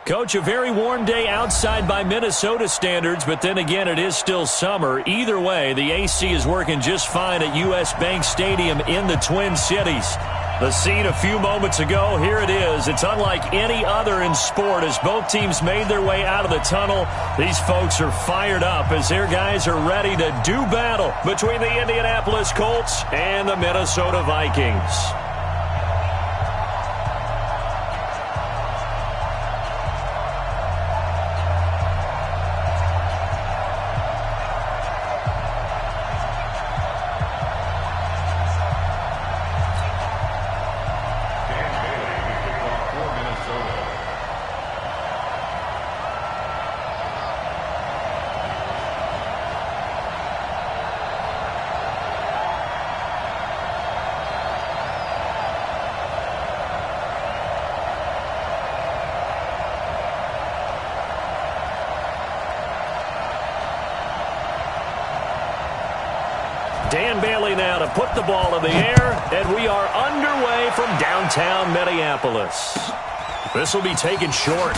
Coach, a very warm day outside by Minnesota standards, but then again, it is still summer. Either way, the AC is working just fine at U.S. Bank Stadium in the Twin Cities. The scene a few moments ago, here it is. It's unlike any other in sport as both teams made their way out of the tunnel. These folks are fired up as their guys are ready to do battle between the Indianapolis Colts and the Minnesota Vikings. Dan Bailey now to put the ball in the air, and we are underway from downtown Minneapolis. This will be taken short.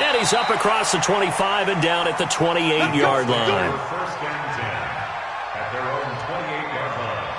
And he's up across the 25 and down at the 28-yard line. First down 10 at their own 28-yard line.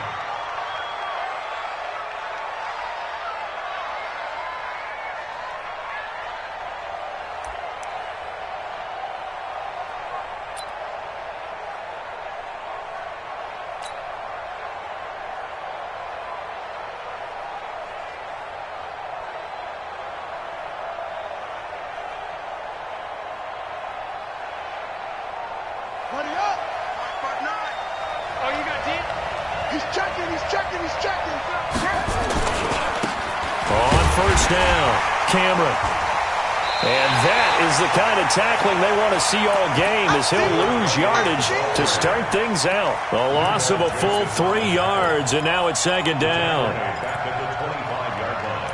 Cameron. And that is the kind of tackling they want to see all game as he'll lose yardage to start things out. A loss of a full 3 yards, and now it's second down. Back at the 25-yard line.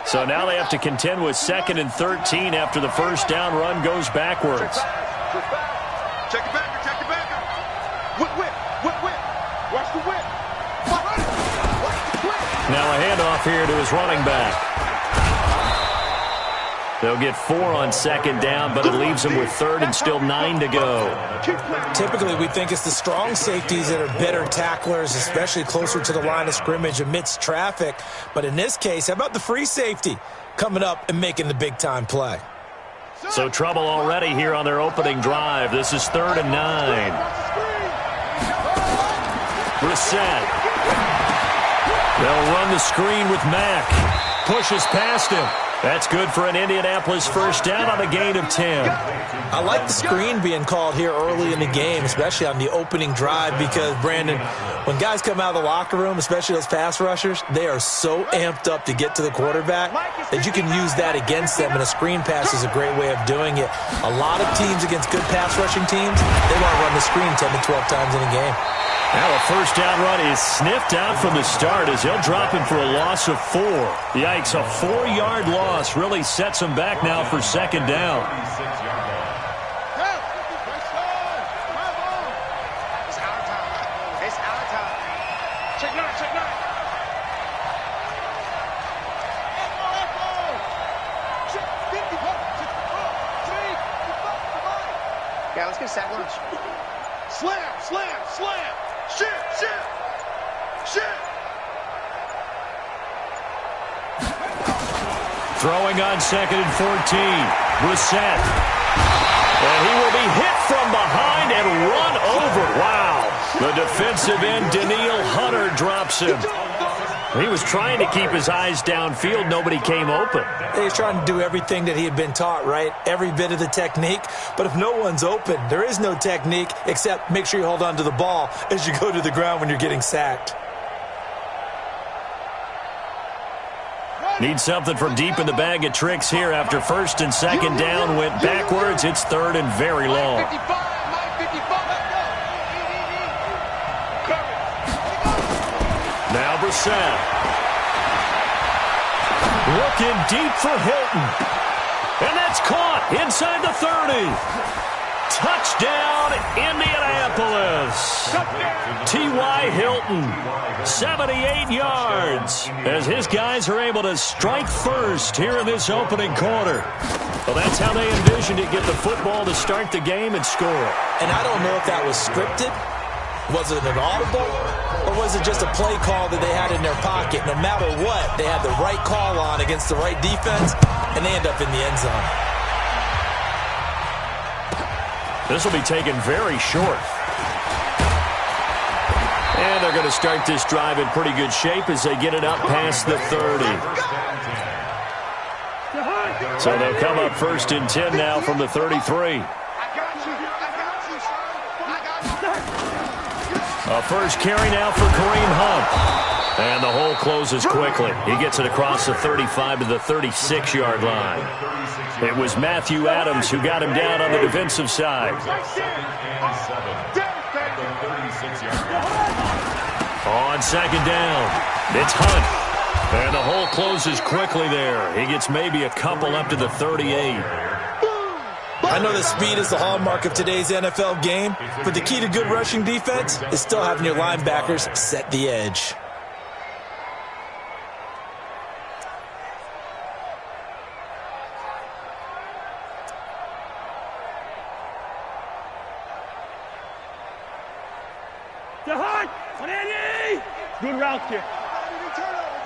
So now they have to contend with 2nd and 13 after the first down run goes backwards. Check it back. Check it back. Whip. Watch the whip. Now a handoff here to his running back. They'll get 4 on second down, but it leaves them with 3rd and still 9 to go. Typically, we think it's the strong safeties that are better tacklers, especially closer to the line of scrimmage amidst traffic. But in this case, how about the free safety coming up and making the big-time play? So trouble already here on their opening drive. This is 3rd and 9. Brissett. They'll run the screen with Mack. Pushes past him. That's good for an Indianapolis first down on a gain of 10. I like the screen being called here early in the game, especially on the opening drive, because, Brandon, when guys come out of the locker room, especially those pass rushers, they are so amped up to get to the quarterback that you can use that against them, and a screen pass is a great way of doing it. A lot of teams against good pass rushing teams, they want to run the screen 10 to 12 times in a game. Now a first down run is sniffed out from the start as they'll drop him for a loss of 4. Yikes, a 4-yard loss really sets him back now for second down. Yeah, let's get sack lunch. Slam. Shit. Throwing on 2nd and 14. Brissett. And he will be hit from behind and run over. Wow. The defensive end, Danielle Hunter, drops him. He was trying to keep his eyes downfield. Nobody came open. He was trying to do everything that he had been taught, right? Every bit of the technique. But if no one's open, there is no technique except make sure you hold on to the ball as you go to the ground when you're getting sacked. Need something from deep in the bag of tricks here after 1st and 2nd down went backwards. It's 3rd and very long. Now Brissett. Looking deep for Hilton. And that's caught inside the 30. Touchdown, Indianapolis. T.Y. Hilton, 78 yards, as his guys are able to strike first here in this opening quarter. Well, that's how they envisioned it, get the football to start the game and score. And I don't know if that was scripted. Was it an audible? Or was it just a play call that they had in their pocket? No matter what, they had the right call on against the right defense, and they end up in the end zone. This will be taken very short. And they're going to start this drive in pretty good shape as they get it up past the 30. So they'll come up 1st and 10 now from the 33. A first carry now for Kareem Hunt. And the hole closes quickly. He gets it across the 35 to the 36-yard line. It was Matthew Adams who got him down on the defensive side. On 2nd down, it's Hunt. And the hole closes quickly there. He gets maybe a couple up to the 38. I know that speed is the hallmark of today's NFL game, but the key to good rushing defense is still having your linebackers set the edge. Good route here.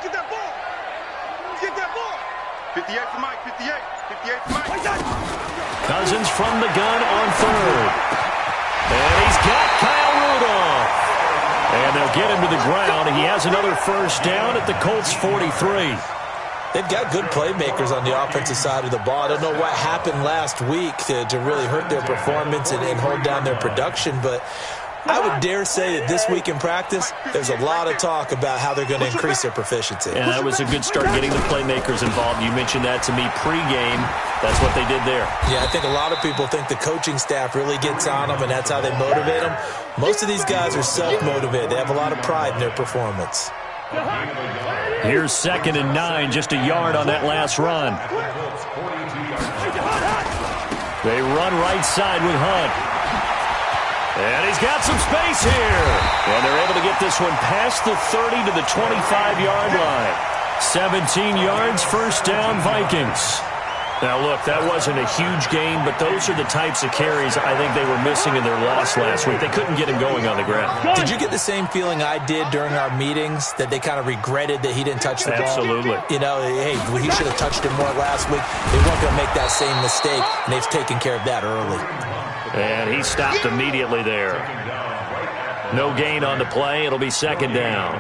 Get that ball. Get that ball. 58 for Mike. 58. 58 for Mike. Cousins from the gun on 3rd. And he's got Kyle Rudolph. And they'll get him to the ground. He has another first down at the Colts 43. They've got good playmakers on the offensive side of the ball. I don't know what happened last week to really hurt their performance and hold down their production, but I would dare say that this week in practice, there's a lot of talk about how they're going to increase their proficiency. And that was a good start getting the playmakers involved. You mentioned that to me pregame. That's what they did there. Yeah, I think a lot of people think the coaching staff really gets on them, and that's how they motivate them. Most of these guys are self-motivated. They have a lot of pride in their performance. Here's 2nd and 9, just a yard on that last run. They run right side with Hunt. And he's got some space here. And they're able to get this one past the 30 to the 25-yard line. 17 yards, first down, Vikings. Now, look, that wasn't a huge gain, but those are the types of carries I think they were missing in their loss last week. They couldn't get him going on the ground. Did you get the same feeling I did during our meetings, that they kind of regretted that he didn't touch the ball? Absolutely. You know, hey, he should have touched it more last week. They weren't going to make that same mistake, and they've taken care of that early. And he stopped immediately there. No gain on the play. It'll be 2nd down.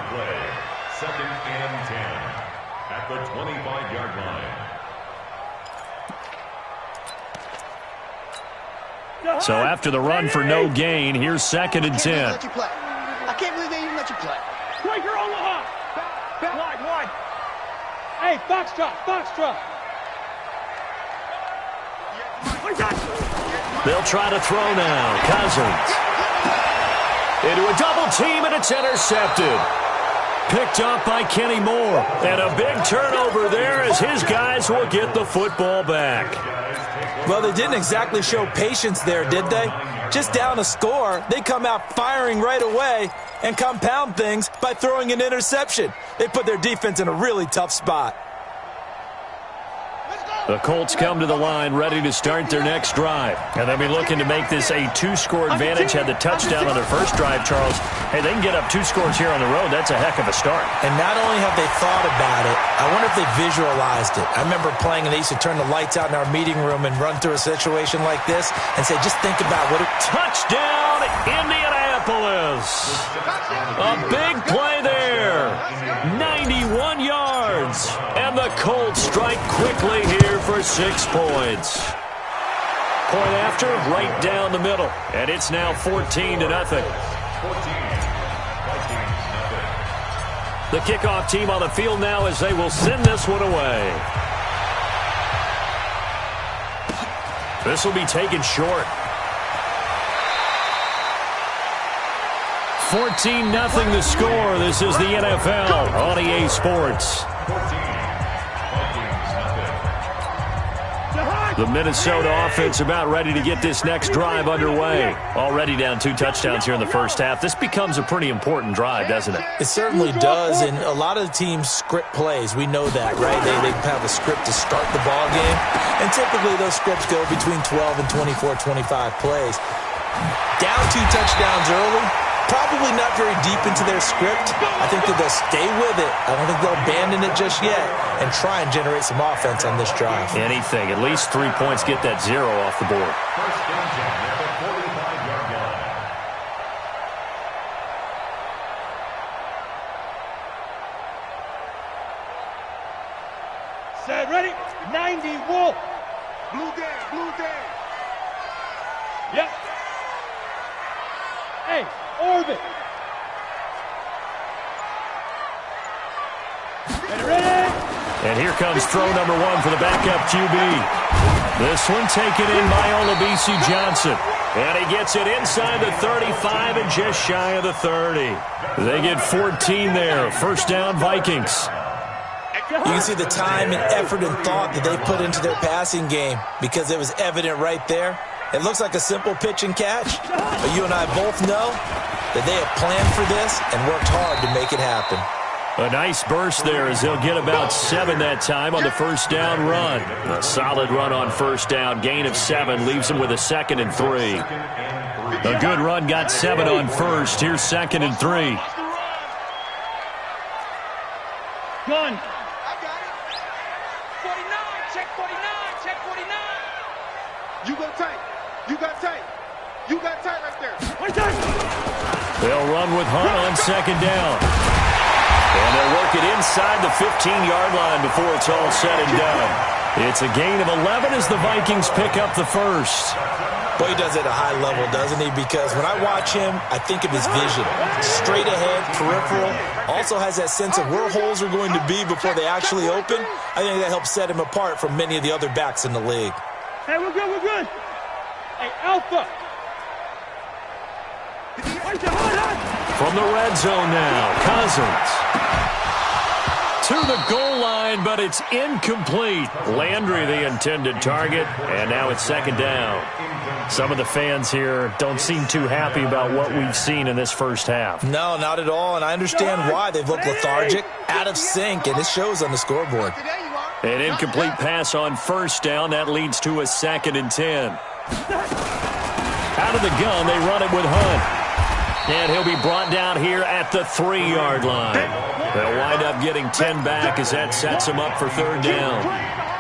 2nd and 10 at the 25-yard line. So after the run for no gain, here's 2nd and 10. I can't believe they even let you play. Striker Omaha. Wide. Hey, Foxtrot. They'll try to throw now. Cousins. Into a double team, and it's intercepted. Picked up by Kenny Moore. And a big turnover there as his guys will get the football back. Well, they didn't exactly show patience there, did they? Just down a score, they come out firing right away and compound things by throwing an interception. They put their defense in a really tough spot. The Colts come to the line ready to start their next drive. And they'll be looking to make this a 2-score advantage. Had the touchdown on their first drive, Charles. Hey, they can get up 2 scores here on the road. That's a heck of a start. And not only have they thought about it, I wonder if they visualized it. I remember playing, and they used to turn the lights out in our meeting room and run through a situation like this and say, just think about what it... Touchdown, Indianapolis. A big play there. 91 yards. And the Colts strike quickly here for 6 points. Point after, right down the middle. And it's now 14-0. The kickoff team on the field now as they will send this one away. This will be taken short. 14-0 the score. This is the NFL on EA Sports. The Minnesota offense about ready to get this next drive underway. Already down 2 touchdowns here in the first half. This becomes a pretty important drive, doesn't it? It certainly does, and a lot of the teams script plays. We know that, right? They have a script to start the ball game, and typically those scripts go between 12 and 24, 25 plays. Down 2 touchdowns early, probably not very deep into their script. I think that they'll stay with it. I don't think they'll abandon it just yet and try and generate some offense on this drive. Anything. At least 3 points, get that 0 off the board. First and 10 at the 45-yard line. Set, ready? 90, Wolf. Blue gang, blue gang. Yep. Hey, orbit. Ready? And here comes throw number 1 for the backup QB. This one taken in by Olabisi Johnson. And he gets it inside the 35 and just shy of the 30. They get 14 there. First down, Vikings. You can see the time and effort and thought that they put into their passing game because it was evident right there. It looks like a simple pitch and catch, but you and I both know that they have planned for this and worked hard to make it happen. A nice burst there as they'll get about 7 that time on the first down run. A solid run on first down. Gain of 7 leaves them with a 2nd and 3. A good run got 7 on first. Here's 2nd and 3. Gun. I got it. 49, check 49, check 49. You go tight. You got tight. You got tight right there. Right there. They'll run with Hunt on 2nd down. And they'll work it inside the 15-yard line before it's all said and done. It's a gain of 11 as the Vikings pick up the first. Boy, he does it at a high level, doesn't he? Because when I watch him, I think of his vision. Straight ahead, peripheral. Also has that sense of where holes are going to be before they actually open. I think that helps set him apart from many of the other backs in the league. Hey, we're good, we're good. Hey, Alpha. Right there, From the red zone now, Cousins. To the goal line, but it's incomplete. Landry, the intended target, and now it's 2nd down. Some of the fans here don't seem too happy about what we've seen in this first half. No, not at all, and I understand why. They've looked lethargic, out of sync, and it shows on the scoreboard. There you are. An incomplete pass on first down. That leads to a 2nd and 10. Out of the gun, they run it with Hunt. And he'll be brought down here at the 3-yard line. They'll wind up getting 10 back as that sets them up for 3rd down.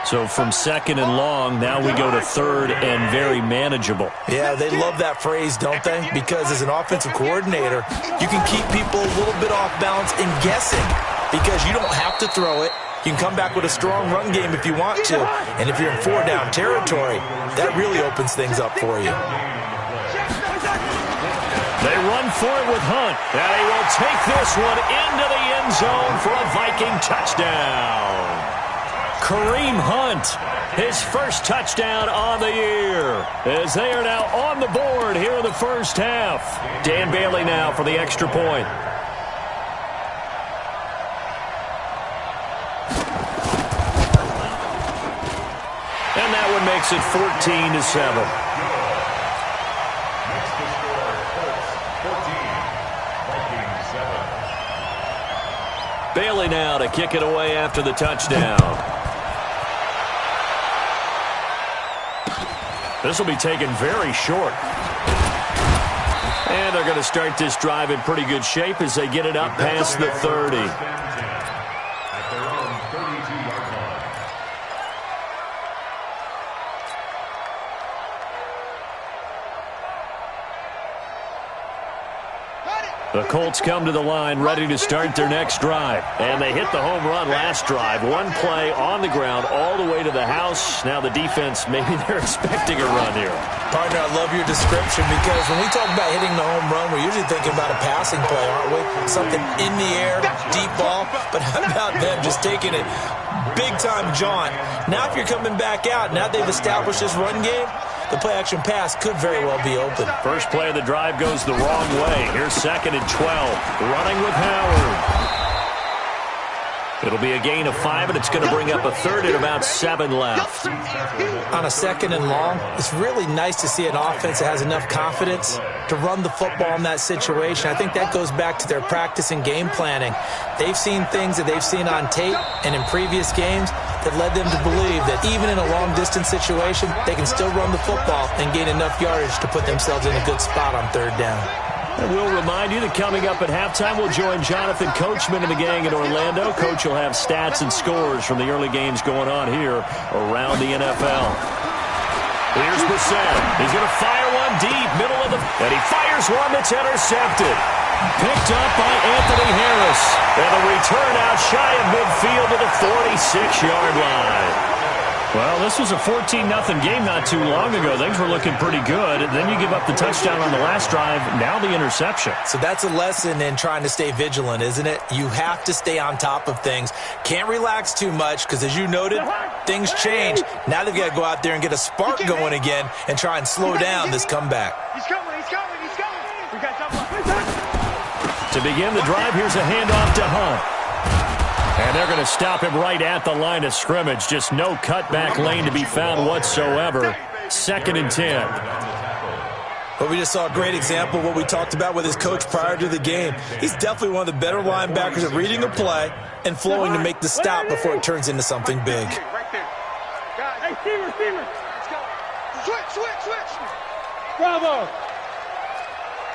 So from 2nd and long, now we go to 3rd and very manageable. Yeah, they love that phrase, don't they? Because as an offensive coordinator, you can keep people a little bit off balance and guessing because you don't have to throw it. You can come back with a strong run game if you want to. And if you're in 4-down territory, that really opens things up for you. They run for it with Hunt, and he will take this one into the end zone for a Viking touchdown. Kareem Hunt, his first touchdown on the year, as they are now on the board here in the first half. Dan Bailey now for the extra point. And that one makes it 14-7. Bailey now to kick it away after the touchdown. This will be taken very short. And they're going to start this drive in pretty good shape as they get it up past the 30. At their own 32-yard line. The Colts come to the line ready to start their next drive. And they hit the home run last drive. One play on the ground all the way to the house. Now the defense, maybe they're expecting a run here. Partner, I love your description because when we talk about hitting the home run, we're usually thinking about a passing play, aren't we? Something in the air, deep ball. But how about them just taking it big-time jaunt? Now if you're coming back out, now they've established this run game, the play-action pass could very well be open. First play of the drive goes the wrong way. Here's 2nd and 12. Running with Howard. It'll be a gain of 5, and it's going to bring up a third and about 7 left. On a second and long, it's really nice to see an offense that has enough confidence to run the football in that situation. I think that goes back to their practice and game planning. They've seen things that they've seen on tape and in previous games that led them to believe that even in a long-distance situation, they can still run the football and gain enough yardage to put themselves in a good spot on third down. And we'll remind you that coming up at halftime, we'll join Jonathan Coachman and the gang in Orlando. Coach will have stats and scores from the early games going on here around the NFL. Here's Brissett. He's going to fire one deep, middle of the... And he fires one that's intercepted. Picked up by Anthony Harris. And the return out shy of midfield to the 46-yard line. Well, this was a 14-0 game not too long ago. Things were looking pretty good. Then you give up the touchdown on the last drive. Now the interception. So that's a lesson in trying to stay vigilant, isn't it? You have to stay on top of things. Can't relax too much because, as you noted, things change. Now they've got to go out there and get a spark going again and try and slow down this comeback. He's coming, he's coming, he's coming. We got To begin the drive, here's a handoff to Hunt. And they're going to stop him right at the line of scrimmage. Just no cutback lane to be found whatsoever. 2nd and 10. But we just saw a great example of what we talked about with his coach prior to the game. He's definitely one of the better linebackers at reading a play and flowing to make the stop before it turns into something big. Hey, receiver. Let's go. Switch. Bravo.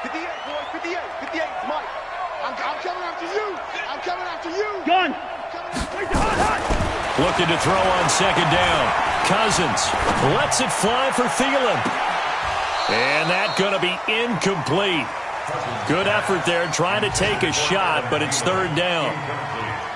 58, boy, 58, Mike. I'm coming after you. I'm coming after you. Gun. Looking to throw on 2nd down. Cousins lets it fly for Thielen. And that's going to be incomplete. Good effort there, trying to take a shot, but it's 3rd down.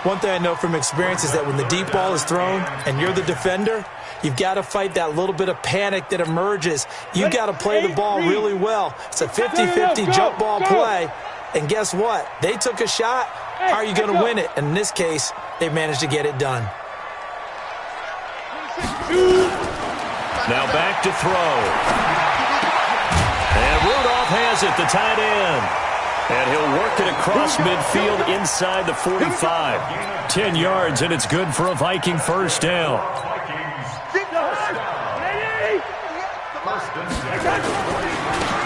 One thing I know from experience is that when the deep ball is thrown and you're the defender, you've got to fight that little bit of panic that emerges. You've got to play the ball really well. It's a 50-50 jump ball play. And guess what? They took a shot. How are you going to win it? And in this case, they managed to get it done. Now back to throw. And Rudolph has it, the tight end. And he'll work it across midfield inside the 45. 10 yards, and it's good for a Viking 1st down.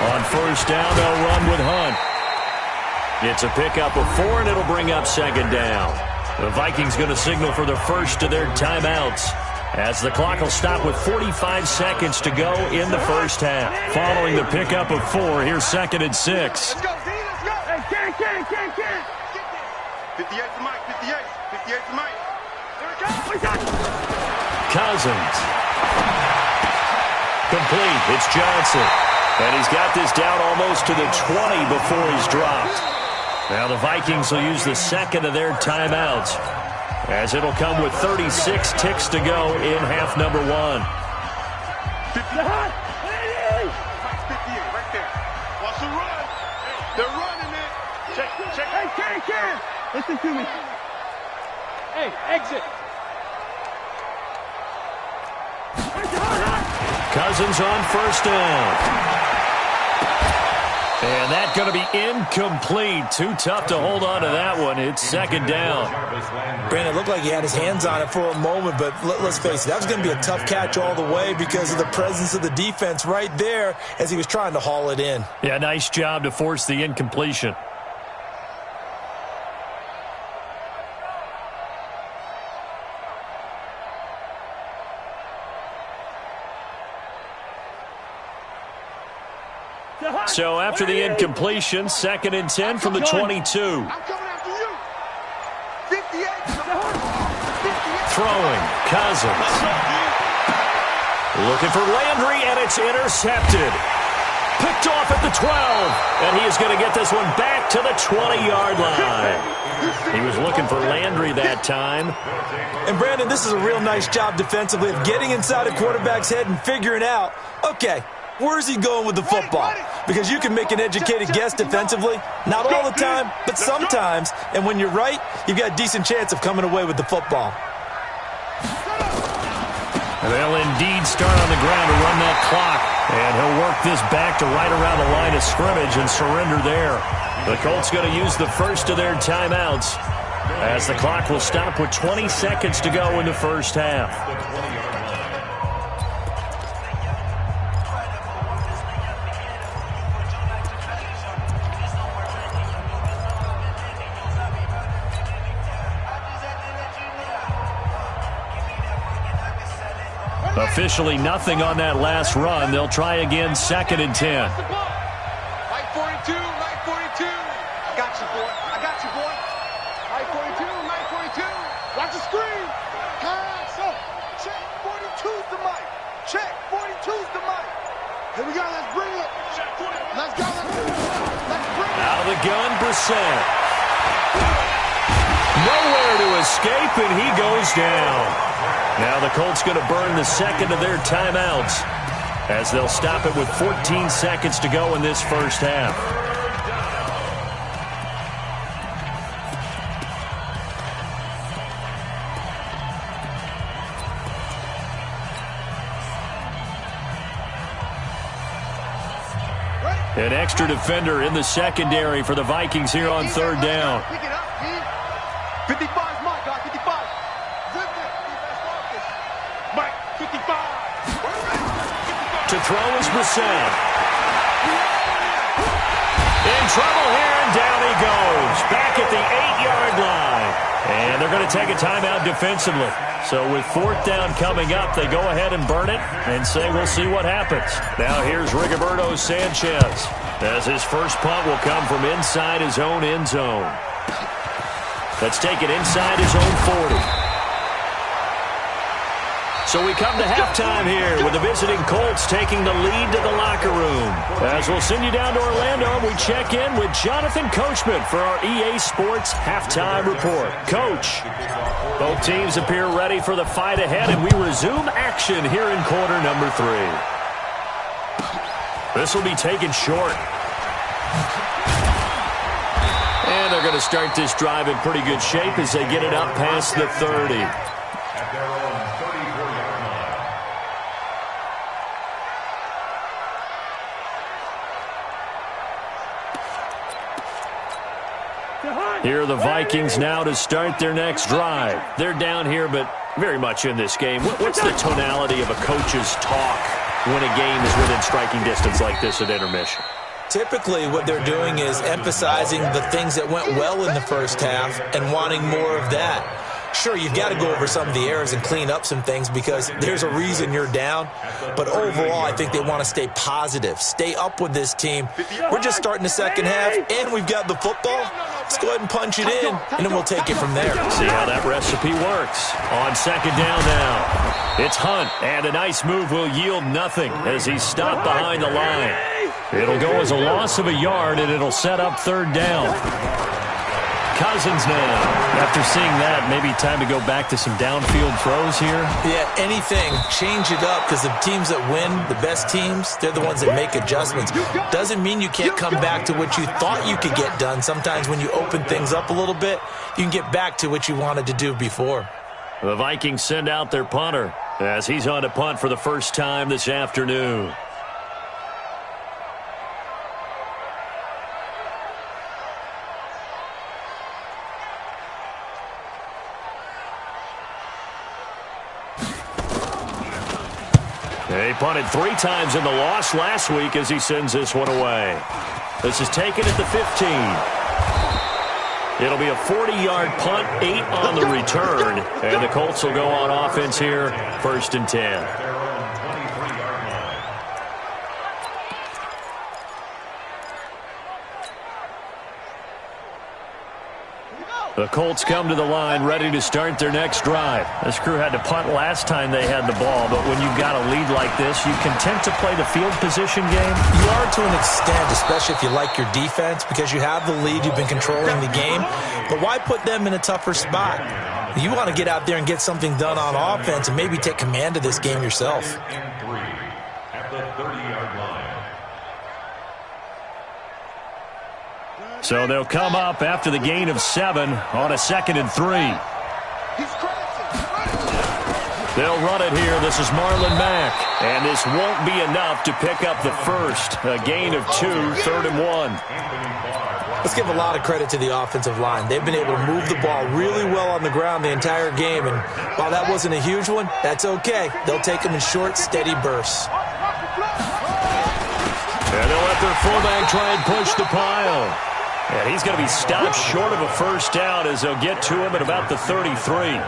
On 1st down, they'll run with Hunt. It's a pickup of 4, and it'll bring up 2nd down. The Vikings going to signal for the first of their timeouts, as the clock will stop with 45 seconds to go in the first half. Following the pickup of 4, here's 2nd and 6. Let's go, D, let's go. Hey, can't. 58 to Mike, 58 to Mike. There it goes. Cousins. Complete. It's Johnson. And he's got this down almost to the 20 before he's dropped. Now the Vikings will use the 2nd of their timeouts, as it'll come with 36 ticks to go in half number 1. 58 right there. Watch the run. They're running it. Check. Hey, can. Listen to me. Hey, exit. Cousins on 1st down. And that's going to be incomplete. Too tough to hold on to that one. It's 2nd down. Brandon, it looked like he had his hands on it for a moment, but let's face it, that was going to be a tough catch all the way because of the presence of the defense right there as he was trying to haul it in. Yeah, nice job to force the incompletion. So after the incompletion, 2nd and 10 from the 22. I'm coming after you. 58. Throwing, Cousins. Looking for Landry, and it's intercepted. Picked off at the 12, and he is going to get this one back to the 20-yard line. He was looking for Landry that time. And, Brandon, this is a real nice job defensively of getting inside a quarterback's head and figuring out, okay, where's he going with the football? Because you can make an educated guess defensively. Not all the time, but sometimes. And when you're right, you've got a decent chance of coming away with the football. They'll indeed start on the ground to run that clock. And he'll work this back to right around the line of scrimmage and surrender there. The Colts going to use the first of their timeouts as the clock will stop with 20 seconds to go in the first half. Officially nothing on that last run. They'll try again, 2nd and 10. Light 42, light 42. I got you, boy. I got you, boy. Light 42, light 42. Watch the screen. Pass up. Check 42's the mic. Check 42's the mic. Here we go. Let's bring it. Let's go. Let's bring it. Out of the gun, Brissett. Nowhere to escape, and he goes down. Now the Colts going to burn the second of their timeouts as they'll stop it with 14 seconds to go in this first half. An extra defender in the secondary for the Vikings here on 3rd down. Pick it up, kid. 55's Mike, dog. 55. Mike, 55. To throw is Brissett. In trouble here, and down he goes. Back at the 8-yard line. And they're going to take a timeout defensively. So with 4th down coming up, they go ahead and burn it and say we'll see what happens. Now here's Rigoberto Sanchez as his first punt will come from inside his own end zone. Let's take it inside his own 40. So we come to halftime here with the visiting Colts taking the lead to the locker room. As we'll send you down to Orlando, we check in with Jonathan Coachman for our EA Sports Halftime Report. Coach, both teams appear ready for the fight ahead, and we resume action here in quarter number 3. This will be taken short. And they're going to start this drive in pretty good shape as they get it up past the 30. At their own 34-yard line. Here are the Vikings now to start their next drive. They're down here, but very much in this game. What's the tonality of a coach's talk when a game is within striking distance like this at intermission? Typically, what they're doing is emphasizing the things that went well in the first half and wanting more of that. Sure, you've got to go over some of the errors and clean up some things because there's a reason you're down. But overall, I think they want to stay positive, stay up with this team. We're just starting the second half, and we've got the football. Let's go ahead and punch it in, and then we'll take it from there. See how that recipe works. On 2nd down now. It's Hunt, and a nice move will yield nothing as he's stopped behind the line. It'll go as a loss of a yard, and it'll set up 3rd down. Cousins now. After seeing that, maybe time to go back to some downfield throws here. Yeah, anything. Change it up because the teams that win, the best teams, they're the ones that make adjustments. Doesn't mean you can't come back to what you thought you could get done. Sometimes when you open things up a little bit, you can get back to what you wanted to do before. The Vikings send out their punter as he's on to punt for the first time this afternoon. He punted 3 times in the loss last week as he sends this one away. This is taken at the 15. It'll be a 40-yard punt, 8 on the return, and the Colts will go on offense here, 1st and 10. The Colts come to the line ready to start their next drive. This crew had to punt last time they had the ball, but when you've got a lead like this, you content to play the field position game? You are to an extent, especially if you like your defense, because you have the lead, you've been controlling the game. But why put them in a tougher spot? You want to get out there and get something done on offense and maybe take command of this game yourself. At the 30-yard line. So they'll come up after the gain of 7 on a 2nd and 3. They'll run it here. This is Marlon Mack. And this won't be enough to pick up the first. A gain of 2, 3rd and 1. Let's give a lot of credit to the offensive line. They've been able to move the ball really well on the ground the entire game. And while that wasn't a huge one, that's okay. They'll take them in short, steady bursts. And they'll let their fullback try and push the pile. And he's going to be stopped short of a first down as they'll get to him at about the 33.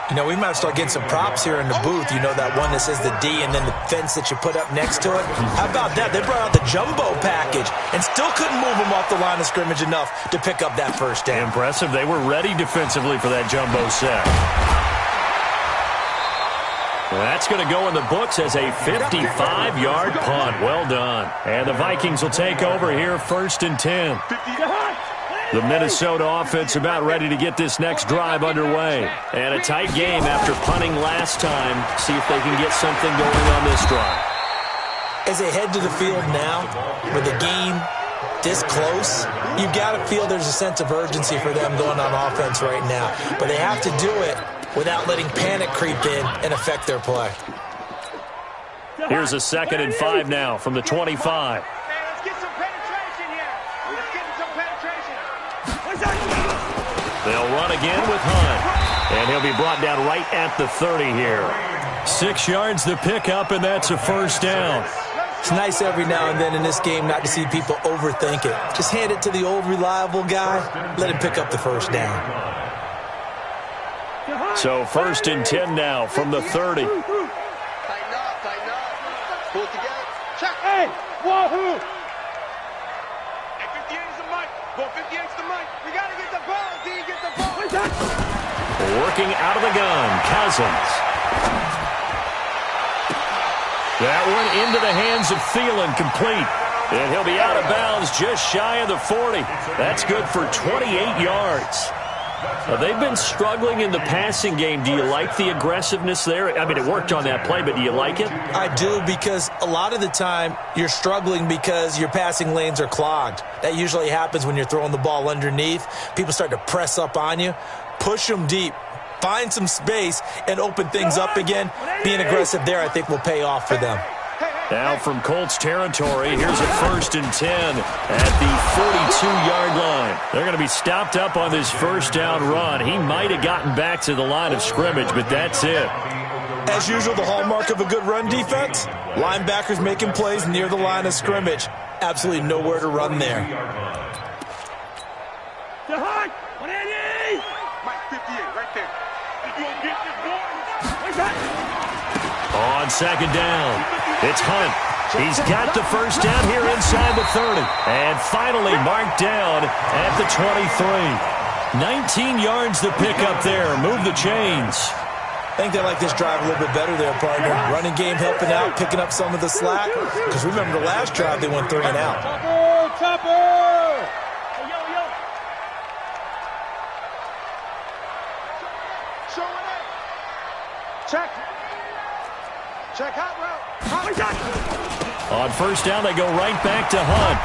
You know, we might start getting some props here in the booth. You know, that one that says the D and then the fence that you put up next to it. How about that? They brought out the jumbo package and still couldn't move them off the line of scrimmage enough to pick up that first down. Impressive. They were ready defensively for that jumbo set. Well, that's going to go in the books as a 55-yard punt. Well done. And the Vikings will take over here 1st and 10. The Minnesota offense about ready to get this next drive underway. And a tight game after punting last time. See if they can get something going on this drive. As they head to the field now, with the game this close, you've got to feel there's a sense of urgency for them going on offense right now. But they have to do it without letting panic creep in and affect their play. Here's a 2nd and 5 now from the 25. They'll run again with Hunt. And he'll be brought down right at the 30 here. 6 yards the pickup, and that's a first down. It's nice every now and then in this game not to see people overthink it. Just hand it to the old reliable guy. Let him pick up the first down. So 1st and 10 now from the 30. Tighten up, tighten up. Pull it together. Check. Hey, wahoo! Hey, 58 is the mic. Ball 58 is the mic. We got to get the ball. D, get the ball. Working out of the gun, Cousins. That one into the hands of Thielen, complete. And he'll be out of bounds just shy of the 40. That's good for 28 yards. They've been struggling in the passing game. Do you like the aggressiveness there? I mean, it worked on that play, but do you like it? I do, because a lot of the time you're struggling because your passing lanes are clogged. That usually happens when you're throwing the ball underneath. People start to press up on you. Push them deep. Find some space and open things up again. Being aggressive there, I think, will pay off for them. Now from Colts territory, here's a 1st and 10 at the 42-yard line. They're going to be stopped up on this first down run. He might have gotten back to the line of scrimmage, but that's it. As usual, the hallmark of a good run defense, linebackers making plays near the line of scrimmage. Absolutely nowhere to run there. Mike 58 right there. You gonna get this boy? On 2nd down, it's Hunt. He's got the first down here inside the 30. And finally marked down at the 23. 19 yards to pick up there. Move the chains. I think they like this drive a little bit better there, partner. Running game helping out, picking up some of the slack. Because remember the last drive, they went 3 and out. Chopper! Show it. Check. Check hot route. On first down, they go right back to Hunt.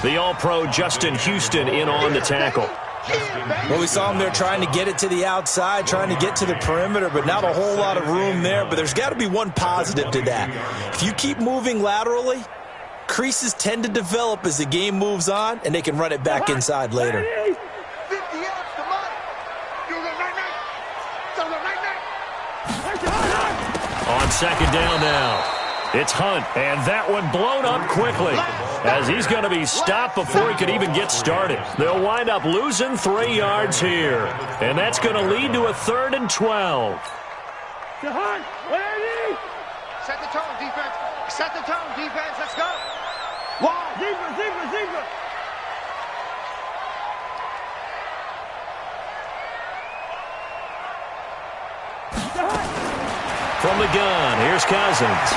The All-Pro Justin Houston in on the tackle. Well, we saw him there trying to get it to the outside, trying to get to the perimeter, but not a whole lot of room there. But there's got to be one positive to that. If you keep moving laterally, creases tend to develop as the game moves on, and they can run it back inside later. 50 yards to Mike. Do the right. Do the right. On 2nd down now, it's Hunt, and that one blown up quickly as he's going to be stopped before he could even get started. They'll wind up losing 3 yards here, and that's going to lead to a 3rd and 12. Set the tone, defense. Set the tone, defense. Let's go. Zebra. From the gun, here's Cousins.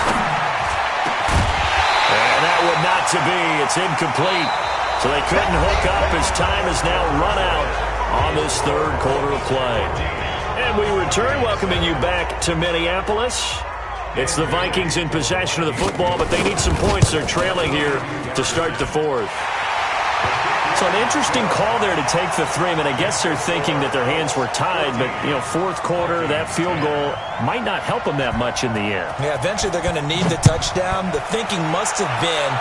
And that one not to be. It's incomplete. So they couldn't hook up as time is now run out on this 3rd quarter of play. And we return, welcoming you back to Minneapolis. It's the Vikings in possession of the football, but they need some points. They're trailing here to start the 4th. So an interesting call there to take the three. I mean, I guess they're thinking that their hands were tied, but, fourth quarter, that field goal might not help them that much in the end. Yeah, eventually they're going to need the touchdown. The thinking must have been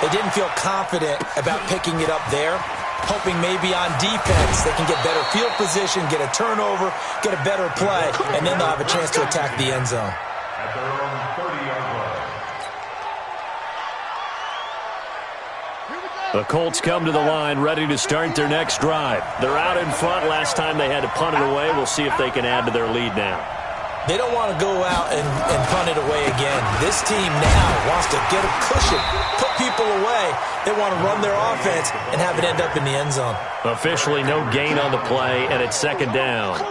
they didn't feel confident about picking it up there, hoping maybe on defense they can get better field position, get a turnover, get a better play, and then they'll have a chance to attack the end zone. At their own 30-yard line. The Colts come to the line ready to start their next drive. They're out in front. Last time they had to punt it away. We'll see if they can add to their lead now. They don't want to go out and punt it away again. This team now wants to get a cushion, put people away. They want to run their offense and have it end up in the end zone. Officially no gain on the play, and it's second down.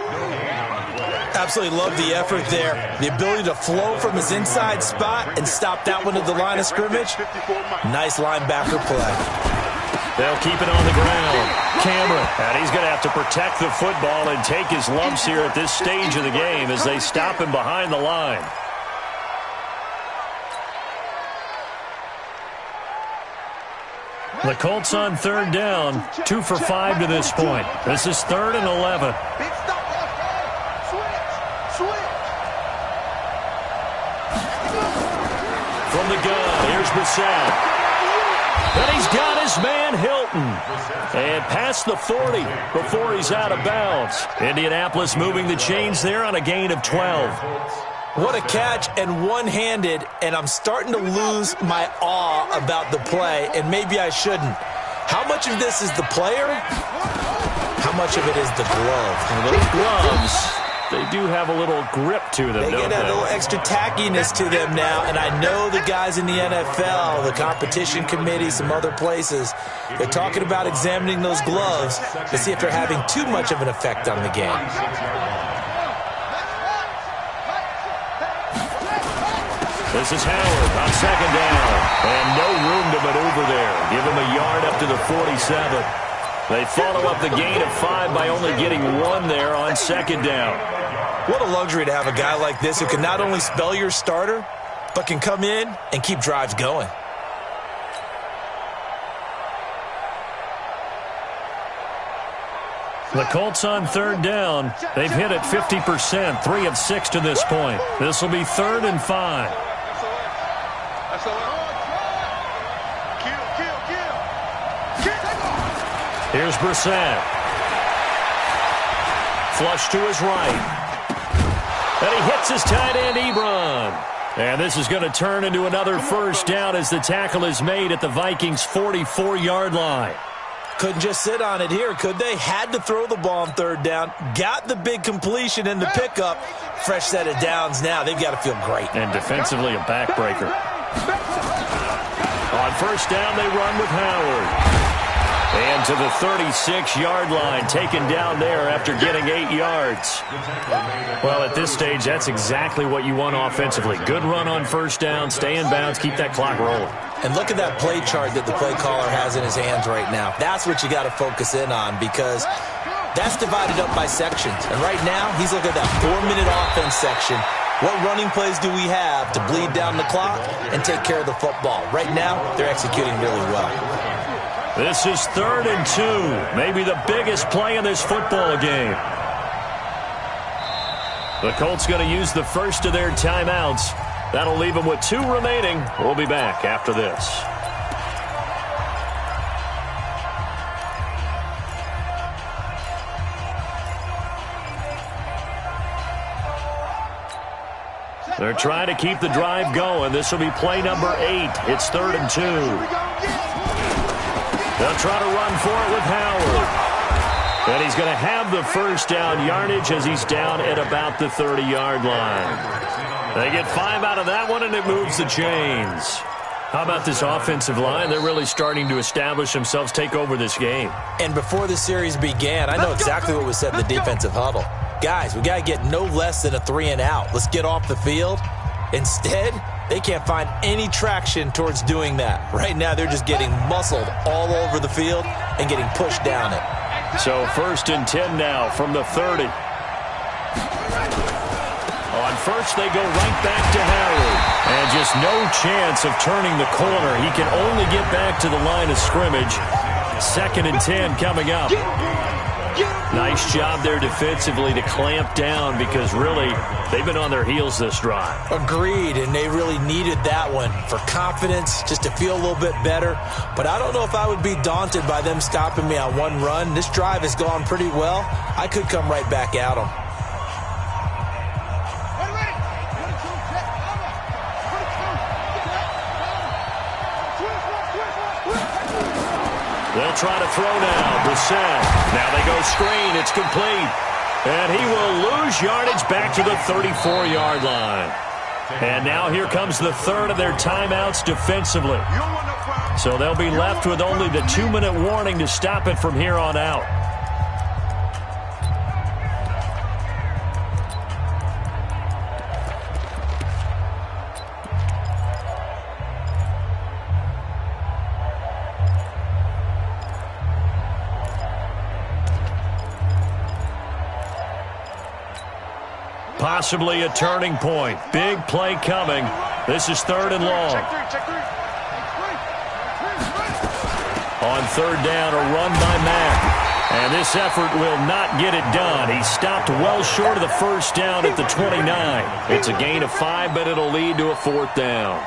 Absolutely love the effort there. The ability to flow from his inside spot and stop that one at the line of scrimmage. Nice linebacker play. They'll keep it on the ground. Cameron, and he's going to have to protect the football and take his lumps here at this stage of the game as they stop him behind the line. The Colts on third down, 2 for 5 to this point. This is 3rd and 11. Big stop left hand. Switch. From the gun, here's Brissett. And he's got his man Hilton. And past the 40 before he's out of bounds. Indianapolis moving the chains there on a gain of 12. What a catch, and one-handed, and I'm starting to lose my awe about the play, and maybe I shouldn't. How much of this is the player? How much of it is the glove? And those gloves, they do have a little grip to them, They don't get a they? little extra tackiness to them now, and I know the guys in the NFL, the competition committee, some other places, they're talking about examining those gloves to see if they're having too much of an effect on the game. This is Howard on second down. And no room to maneuver there. Give him a yard up to the 47. They follow up the gain of 5 by only getting 1 there on second down. What a luxury to have a guy like this who can not only spell your starter, but can come in and keep drives going. The Colts on third down. They've hit it 50%, 3 of 6 to this point. This will be 3rd and 5. That's all right. Kill. Here's Brissett. Flush to his right. And he hits his tight end, Ebron. And this is going to turn into another first down as the tackle is made at the Vikings' 44-yard line. Couldn't just sit on it here, could they? Had to throw the ball on third down. Got the big completion in the pickup. Fresh set of downs now. They've got to feel great. And defensively, a backbreaker. On first down, they run with Howard. And to the 36-yard line, taken down there after getting 8 yards. Well, at this stage, that's exactly what you want offensively. Good run on first down, stay in bounds, keep that clock rolling. And look at that play chart that the play caller has in his hands right now. That's what you got to focus in on, because that's divided up by sections. And right now, he's looking at that 4-minute offense section. What running plays do we have to bleed down the clock and take care of the football? Right now, they're executing really well. This is 3rd and 2, maybe the biggest play in this football game. The Colts going to use the first of their timeouts. That'll leave them with 2 remaining. We'll be back after this. They're trying to keep the drive going. This will be play number 8. It's 3rd and 2. They'll try to run for it with Howard. And he's going to have the first down yardage as he's down at about the 30-yard line. They get 5 out of that one, and it moves the chains. How about this offensive line? They're really starting to establish themselves, take over this game. And before the series began, I know exactly what was said in the defensive huddle. Guys, we got to get no less than a 3-and-out. Let's get off the field. Instead, they can't find any traction towards doing that. Right now, they're just getting muscled all over the field and getting pushed down it. So 1st and 10 now from the 30. On first, they go right back to Howard. And just no chance of turning the corner. He can only get back to the line of scrimmage. 2nd and 10 coming up. Nice job there defensively to clamp down because really they've been on their heels this drive. Agreed, and they really needed that one for confidence, just to feel a little bit better. But I don't know if I would be daunted by them stopping me on one run. This drive has gone pretty well. I could come right back at them. They'll try to throw now. Brissett. Now they go screen. It's complete. And he will lose yardage back to the 34-yard line. And now here comes the third of their timeouts defensively. So they'll be left with only the 2-minute warning to stop it from here on out. Possibly a turning point. Big play coming. This is 3rd and long. On 3rd down, a run by Mack. And this effort will not get it done. He stopped well short of the 1st down at the 29. It's a gain of 5, but it'll lead to a 4th down.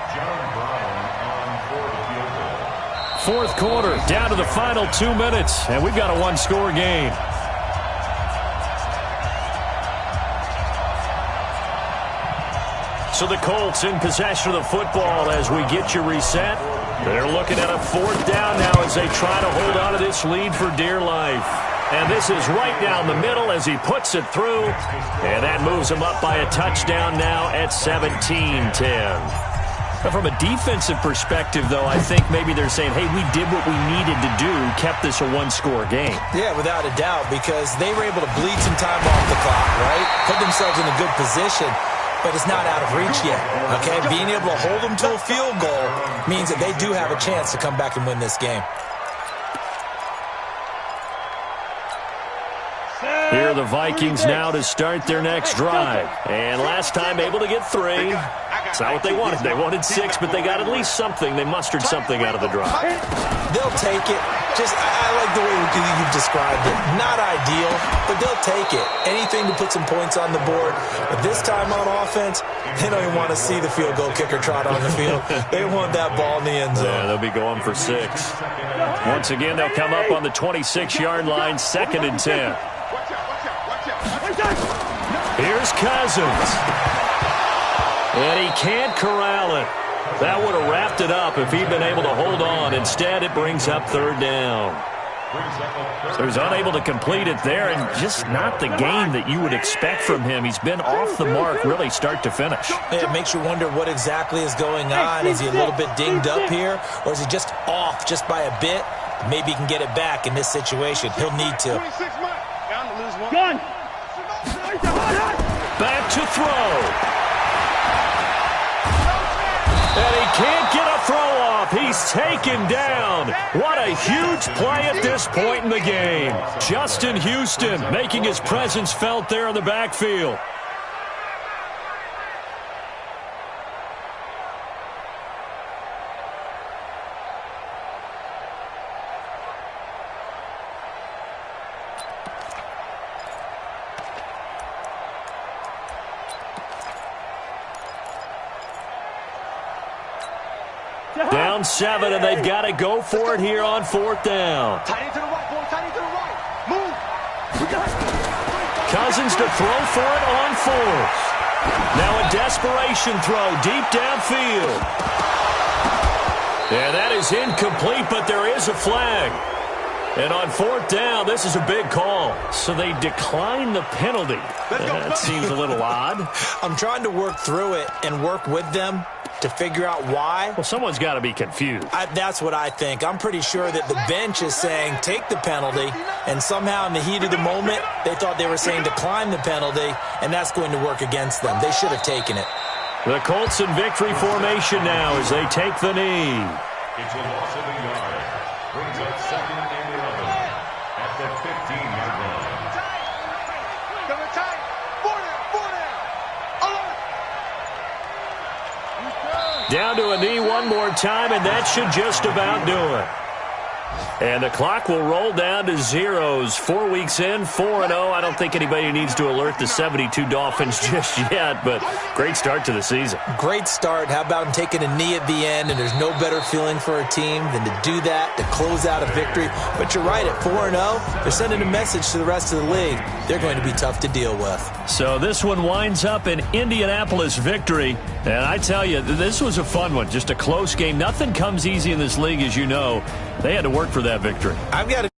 4th quarter, down to the final 2 minutes, and we've got a 1-score game. So the Colts in possession of the football as we get you reset. They're looking at a 4th down now as they try to hold on to this lead for dear life. And this is right down the middle as he puts it through. And that moves him up by a touchdown now at 17-10. From a defensive perspective, though, I think maybe they're saying, hey, we did what we needed to do, kept this a 1-score game. Yeah, without a doubt, because they were able to bleed some time off the clock, right? Put themselves in a good position. But it's not out of reach yet, okay? Being able to hold them to a field goal means that they do have a chance to come back and win this game. Here are the Vikings now to start their next drive. And last time able to get 3. It's not what they wanted. They wanted 6, but they got at least something. They mustered something out of the drive. They'll take it. I like the way you've described it. Not ideal, but they'll take it. Anything to put some points on the board. But this time on offense, they don't even want to see the field goal kicker trot on the field. They want that ball in the end zone. Yeah, they'll be going for 6. Once again, they'll come up on the 26-yard line, 2nd and 10. Here's Cousins. And he can't corral it. That would have wrapped it up if he'd been able to hold on. Instead, it brings up 3rd down. So he's unable to complete it there, and just not the game that you would expect from him. He's been off the mark really start to finish. It makes you wonder what exactly is going on. Is he a little bit dinged up here, or is he just off just by a bit? Maybe he can get it back in this situation. He'll need to. Gun. Back to throw. And he can't get a throw off. He's taken down. What a huge play at this point in the game. Justin Houston making his presence felt there in the backfield. Down 7, and they've got to go for it here on 4th down. Tight end to the right, boy. Tight end to the right. Move. Cousins to throw for it on 4th. Now a desperation throw deep downfield. Yeah, that is incomplete, but there is a flag. And on 4th down, this is a big call. So they decline the penalty. That seems a little odd. I'm trying to work through it and work with them to figure out why. Well, someone's got to be confused. That's what I think. I'm pretty sure that the bench is saying take the penalty, and somehow in the heat of the moment, they thought they were saying decline the penalty, and that's going to work against them. They should have taken it. The Colts in victory formation now as they take the knee. It's a loss of a yard. Brings up 2nd and 11 at the 15-yard line. Coming tight. 4 down. Down to a knee one more time, and that should just about do it. And the clock will roll down to zeros. 4 weeks in, 4-0. I don't think anybody needs to alert the 72 Dolphins just yet, but great start to the season. Great start. How about him taking a knee at the end? And there's no better feeling for a team than to do that, to close out a victory. But you're right, at 4-0, they're sending a message to the rest of the league. They're going to be tough to deal with. So this one winds up an Indianapolis victory. And I tell you, this was a fun one. Just a close game. Nothing comes easy in this league, as you know. They had to work for that victory. I've got to